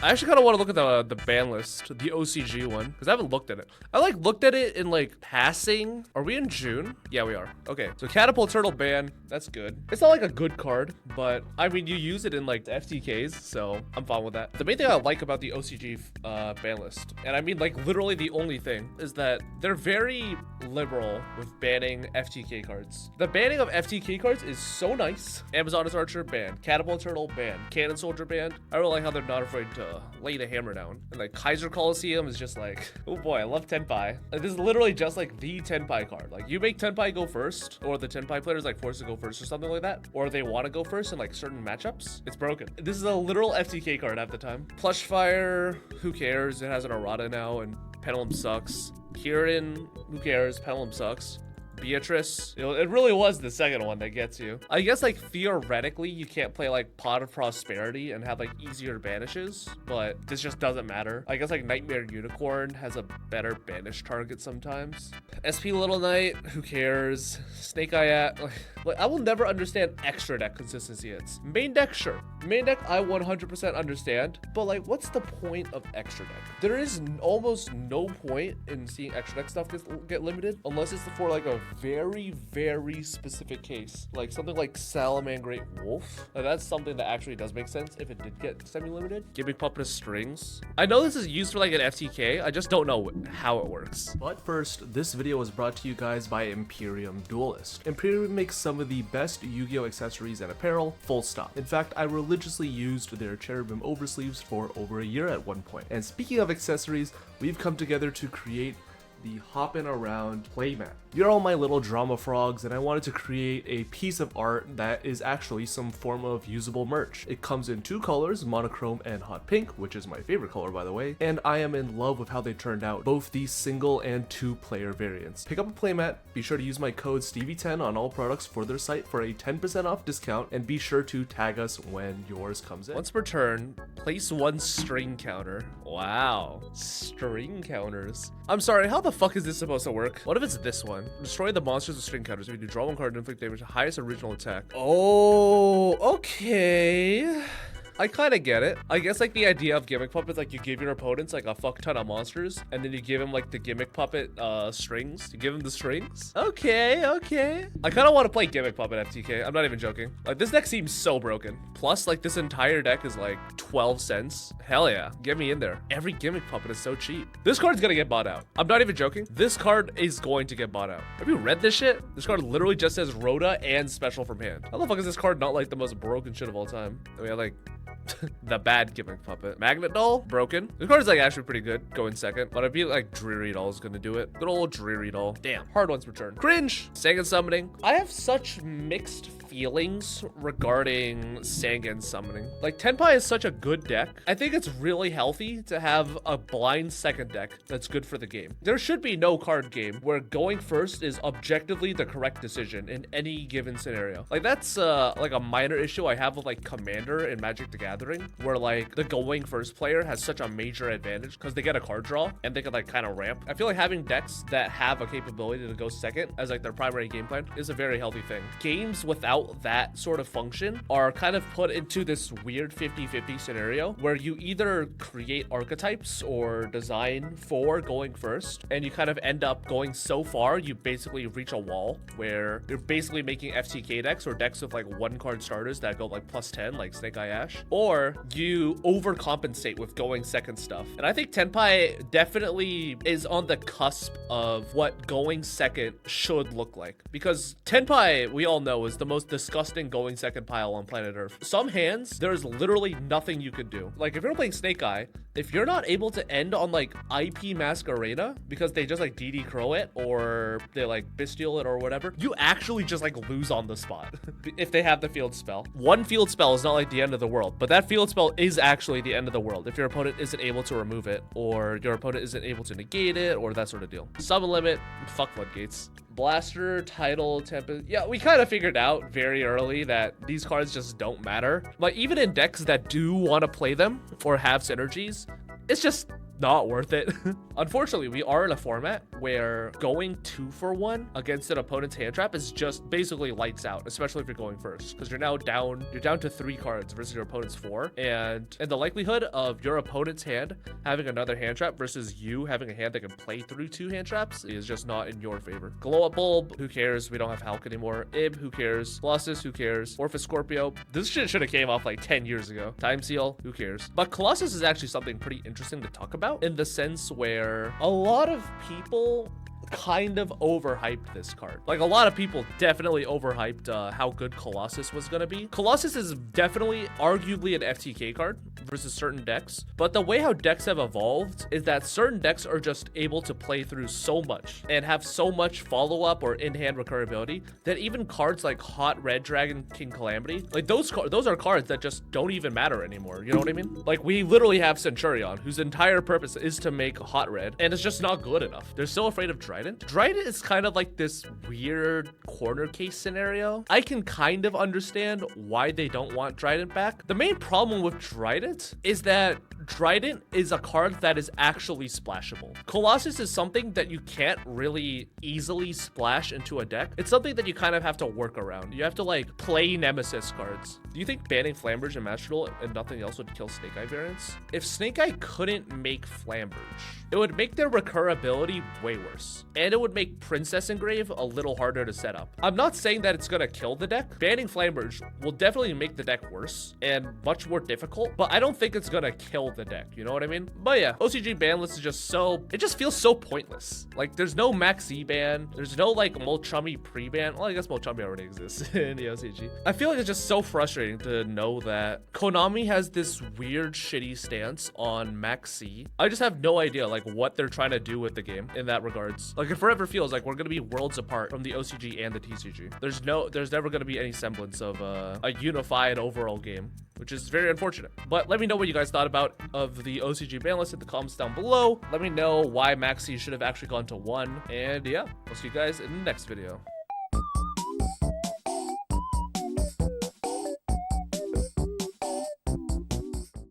I actually kind of want to look at the ban list, the OCG one, because I haven't looked at it. I like looked at it in like passing. Are we in June? Yeah, we are. Okay, so Catapult Turtle ban. That's good. It's not like a good card, but I mean, you use it in like FTKs, so I'm fine with that. The main thing I like about the OCG ban list, and I mean like literally the only thing, is that they're very liberal with banning FTK cards. The banning of FTK cards is so nice. Amazoness Archer banned, Catapult Turtle banned, Cannon Soldier banned. I really like how they're not afraid to lay the hammer down. And like Kaiser Coliseum is just like, oh boy, I love Tenpai. Like, this is literally just like the Tenpai card. Like you make Tenpai go first, or the Tenpai players like forced to go first or something like that, or they want to go first in like certain matchups, it's broken. This is a literal FTK card at the time. Plush Fire, who cares? It has an errata now, and Pendulum sucks. Kieran, who cares? Pendulum sucks. Beatrice, you know, it really was the second one that gets you. I guess like theoretically you can't play like Pot of Prosperity and have like easier banishes, but this just doesn't matter. I guess like Nightmare Unicorn has a better banish target sometimes. SP Little Knight, who cares? Snake Eye like I will never understand extra deck consistency hits. Main deck, sure. Main deck I 100% understand, but like what's the point of extra deck? There is almost no point in seeing extra deck stuff get limited unless it's for like a very specific case, like something like Salamangreat Wolf. Like, that's something that actually does make sense if it did get semi-limited. Gimmick Puppet Strings. I know this is used for like an FTK, I just don't know how it works. But first, this video was brought to you guys by Imperium Duelist. Imperium makes some of the best Yu-Gi-Oh accessories and apparel, full stop. In fact, I religiously used their cherubim oversleeves for over a year at one point. And speaking of accessories, we've come together to create the hoppin' around playmat. You're all my little drama frogs, and I wanted to create a piece of art that is actually some form of usable merch. It comes in two colors, monochrome and hot pink, which is my favorite color by the way, and I am in love with how they turned out, both the single and two player variants. Pick up a playmat, be sure to use my code Stevie10 on all products for their site for a 10% off discount, and be sure to tag us when yours comes in. Once per turn, place one string counter. Wow, string counters. I'm sorry, how the fuck is this supposed to work? What if it's this one? Destroy the monsters with string counters. If you do draw one card and inflict damage, highest original attack. Oh, okay. I kind of get it. I guess like the idea of Gimmick Puppets, like you give your opponents like a fuck ton of monsters, and then you give him like the Gimmick Puppet strings. You give him the strings. Okay. I kind of want to play Gimmick Puppet FTK. I'm not even joking. Like this deck seems so broken. Plus like this entire deck is like 12 cents. Hell yeah, get me in there. Every Gimmick Puppet is so cheap. This card's gonna get bought out. I'm not even joking. This card is going to get bought out. Have you read this shit? This card literally just says Rhoda and special from hand. How the fuck is this card not like the most broken shit of all time? I mean, like the bad Gimmick Puppet. Magnet Doll, broken. This card is like actually pretty good, going second, but I feel like Dreary Doll is gonna do it. Good old Dreary Doll. Damn, hard one's return. Cringe. Sangan Summoning. I have such mixed feelings regarding Sangan Summoning. Like Tenpai is such a good deck. I think it's really healthy to have a blind second deck that's good for the game. There should be no card game where going first is objectively the correct decision in any given scenario. Like that's like a minor issue I have with like Commander in Magic the Gathering, where like the going first player has such a major advantage because they get a card draw and they can like kind of ramp. I feel like having decks that have a capability to go second as like their primary game plan is a very healthy thing. Games without that sort of function are kind of put into this weird 50-50 scenario where you either create archetypes or design for going first, and you kind of end up going so far you basically reach a wall where you're basically making FTK decks or decks with like one card starters that go like +10 like Snake Eye Ash, or you overcompensate with going second stuff. And I think Tenpai definitely is on the cusp of what going second should look like, because Tenpai, we all know, is the most disgusting going second pile on planet Earth. Some hands, there's literally nothing you could do. Like if you're playing Snake Eye, if you're not able to end on like IP Masquerada because they just like DD Crow it or they like Bestial it or whatever, you actually just like lose on the spot if they have the field spell. One field spell is not like the end of the world, but that field spell is actually the end of the world if your opponent isn't able to remove it or your opponent isn't able to negate it or that sort of deal. Summon limit, fuck floodgates. Blaster, Tidal, Tempest. Yeah, we kind of figured out very early that these cards just don't matter. Like even in decks that do want to play them or have synergies, it's just not worth it. Unfortunately, we are in a format where going 2-for-1 against an opponent's hand trap is just basically lights out, especially if you're going first, because you're down to 3 cards versus your opponent's 4, and the likelihood of your opponent's hand having another hand trap versus you having a hand that can play through 2 hand traps is just not in your favor. Glow Up Bulb, who cares? We don't have Hulk anymore. Ib, who cares? Colossus, who cares? Orphis Scorpio, this shit should have came off like 10 years ago. Time Seal, who cares? But Colossus is actually something pretty interesting to talk about, in the sense where a lot of people kind of overhyped this card. Like, a lot of people definitely overhyped how good Colossus was gonna be. Colossus is definitely arguably an FTK card versus certain decks, but the way how decks have evolved is that certain decks are just able to play through so much and have so much follow-up or in-hand recurability that even cards like Hot Red Dragon King Calamity, like those are cards that just don't even matter anymore. You know what I mean? Like, we literally have Centurion, whose entire purpose is to make Hot Red, and it's just not good enough. They're so afraid of Trident. Trident is kind of like this weird corner case scenario. I can kind of understand why they don't want Trident back. The main problem with Trident is that Trident is a card that is actually splashable. Colossus is something that you can't really easily splash into a deck. It's something that you kind of have to work around. You have to like play Nemesis cards. Do you think banning Flamberge and Master Duel and nothing else would kill Snake Eye variants? If Snake Eye couldn't make Flamberge, it would make their recurability way worse. And it would make Princess Engrave a little harder to set up. I'm not saying that it's gonna kill the deck. Banning Flamberge will definitely make the deck worse and much more difficult, but I don't think it's gonna kill the deck, you know what I mean? But yeah, OCG Banlist is just so, it just feels so pointless. Like, there's no Maxi C ban, there's no like Molchummy pre-ban. Well, I guess Molchummy already exists in the OCG. I feel like it's just so frustrating to know that Konami has this weird shitty stance on Maxi C. I just have no idea like what they're trying to do with the game in that regards. Like, it forever feels like we're gonna be worlds apart from the OCG and the TCG. There's never gonna be any semblance of a unified overall game, which is very unfortunate. But let me know what you guys thought about of the OCG Banlist in the comments down below. Let me know why Maxi should have actually gone to 1. And yeah, I'll see you guys in the next video.